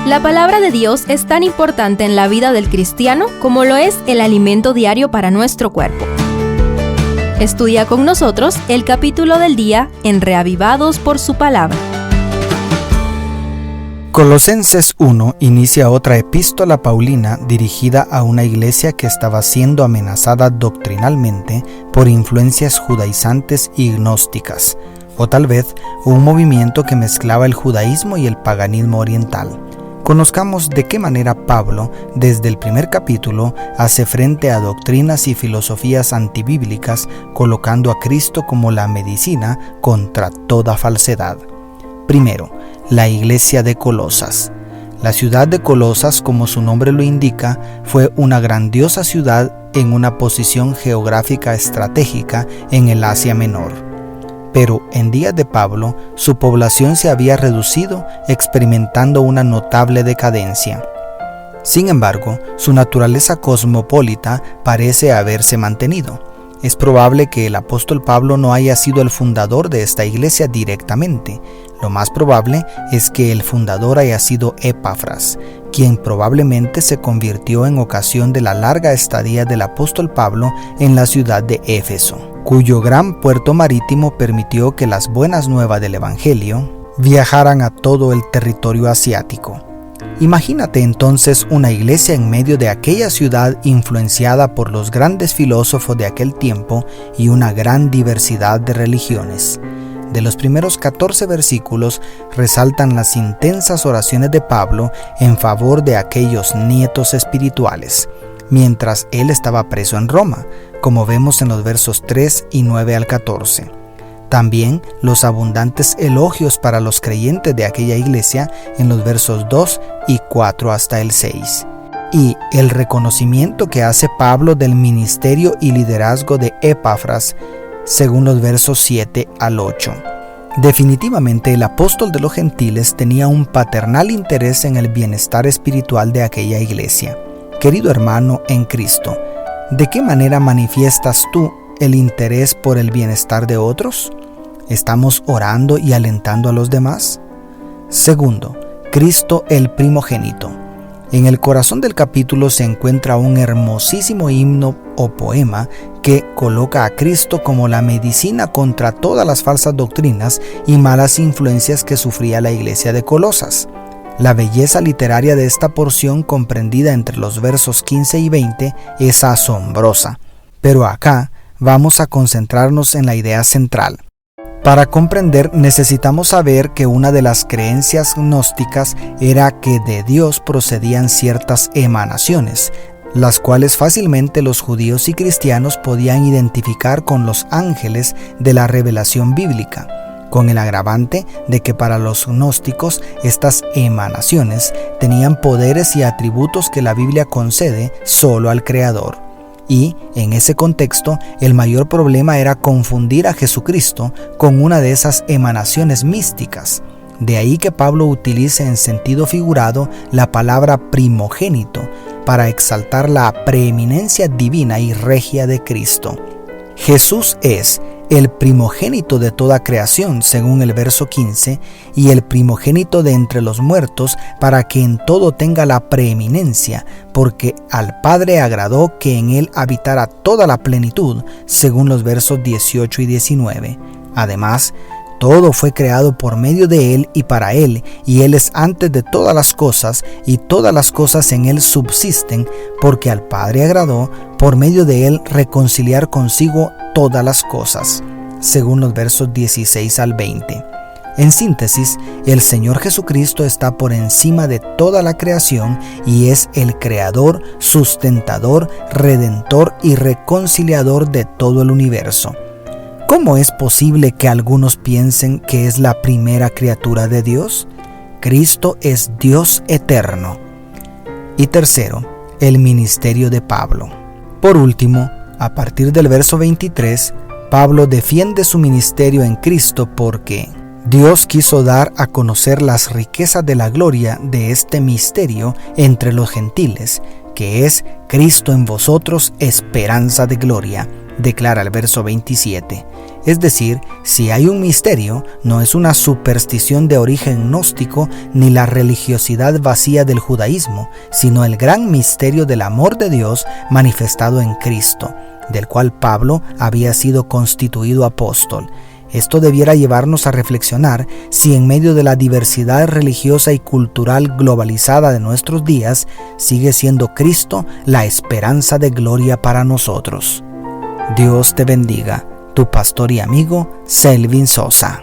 La palabra de Dios es tan importante en la vida del cristiano como lo es el alimento diario para nuestro cuerpo. Estudia con nosotros el capítulo del día en Reavivados por su palabra. Colosenses 1 inicia otra epístola paulina dirigida a una iglesia que estaba siendo amenazada doctrinalmente por influencias judaizantes y gnósticas, o tal vez un movimiento que mezclaba el judaísmo y el paganismo oriental. Conozcamos de qué manera Pablo, desde el primer capítulo, hace frente a doctrinas y filosofías antibíblicas, colocando a Cristo como la medicina contra toda falsedad. Primero, la iglesia de Colosas. La ciudad de Colosas, como su nombre lo indica, fue una grandiosa ciudad en una posición geográfica estratégica en el Asia Menor. Pero en días de Pablo, su población se había reducido, experimentando una notable decadencia. Sin embargo, su naturaleza cosmopolita parece haberse mantenido. Es probable que el apóstol Pablo no haya sido el fundador de esta iglesia directamente. Lo más probable es que el fundador haya sido Epafras, quien probablemente se convirtió en ocasión de la larga estadía del apóstol Pablo en la ciudad de Éfeso, cuyo gran puerto marítimo permitió que las buenas nuevas del Evangelio viajaran a todo el territorio asiático. Imagínate entonces una iglesia en medio de aquella ciudad influenciada por los grandes filósofos de aquel tiempo y una gran diversidad de religiones. De los primeros 14 versículos resaltan las intensas oraciones de Pablo en favor de aquellos nietos espirituales, mientras él estaba preso en Roma, como vemos en los versos 3 y 9 al 14. También los abundantes elogios para los creyentes de aquella iglesia en los versos 2 y 4 hasta el 6. Y el reconocimiento que hace Pablo del ministerio y liderazgo de Epafras, según los versos 7 al 8. Definitivamente el apóstol de los gentiles tenía un paternal interés en el bienestar espiritual de aquella iglesia. Querido hermano en Cristo, ¿de qué manera manifiestas tú el interés por el bienestar de otros? ¿Estamos orando y alentando a los demás? Segundo, Cristo el primogénito. En el corazón del capítulo se encuentra un hermosísimo himno o poema que coloca a Cristo como la medicina contra todas las falsas doctrinas y malas influencias que sufría la iglesia de Colosas. La belleza literaria de esta porción, comprendida entre los versos 15 y 20, es asombrosa. Pero acá vamos a concentrarnos en la idea central. Para comprender, necesitamos saber que una de las creencias gnósticas era que de Dios procedían ciertas emanaciones, las cuales fácilmente los judíos y cristianos podían identificar con los ángeles de la revelación bíblica, con el agravante de que para los gnósticos estas emanaciones tenían poderes y atributos que la Biblia concede solo al Creador. Y, en ese contexto, el mayor problema era confundir a Jesucristo con una de esas emanaciones místicas. De ahí que Pablo utilice en sentido figurado la palabra primogénito para exaltar la preeminencia divina y regia de Cristo. Jesús es el primogénito de toda creación, según el verso 15, y el primogénito de entre los muertos, para que en todo tenga la preeminencia, porque al Padre agradó que en él habitara toda la plenitud, según los versos 18 y 19. Además, todo fue creado por medio de él y para él, y él es antes de todas las cosas, y todas las cosas en él subsisten, porque al Padre agradó, por medio de él, reconciliar consigo todas las cosas, según los versos 16 al 20. En síntesis, el Señor Jesucristo está por encima de toda la creación y es el creador, sustentador, redentor y reconciliador de todo el universo. ¿Cómo es posible que algunos piensen que es la primera criatura de Dios? Cristo es Dios eterno. Y tercero, el ministerio de Pablo. Por último, a partir del verso 23, Pablo defiende su ministerio en Cristo porque Dios quiso dar a conocer las riquezas de la gloria de este misterio entre los gentiles, que es Cristo en vosotros, esperanza de gloria, declara el verso 27. Es decir, si hay un misterio, no es una superstición de origen gnóstico ni la religiosidad vacía del judaísmo, sino el gran misterio del amor de Dios manifestado en Cristo, del cual Pablo había sido constituido apóstol. Esto debiera llevarnos a reflexionar si en medio de la diversidad religiosa y cultural globalizada de nuestros días, sigue siendo Cristo la esperanza de gloria para nosotros. Dios te bendiga. Tu pastor y amigo, Selvin Sosa.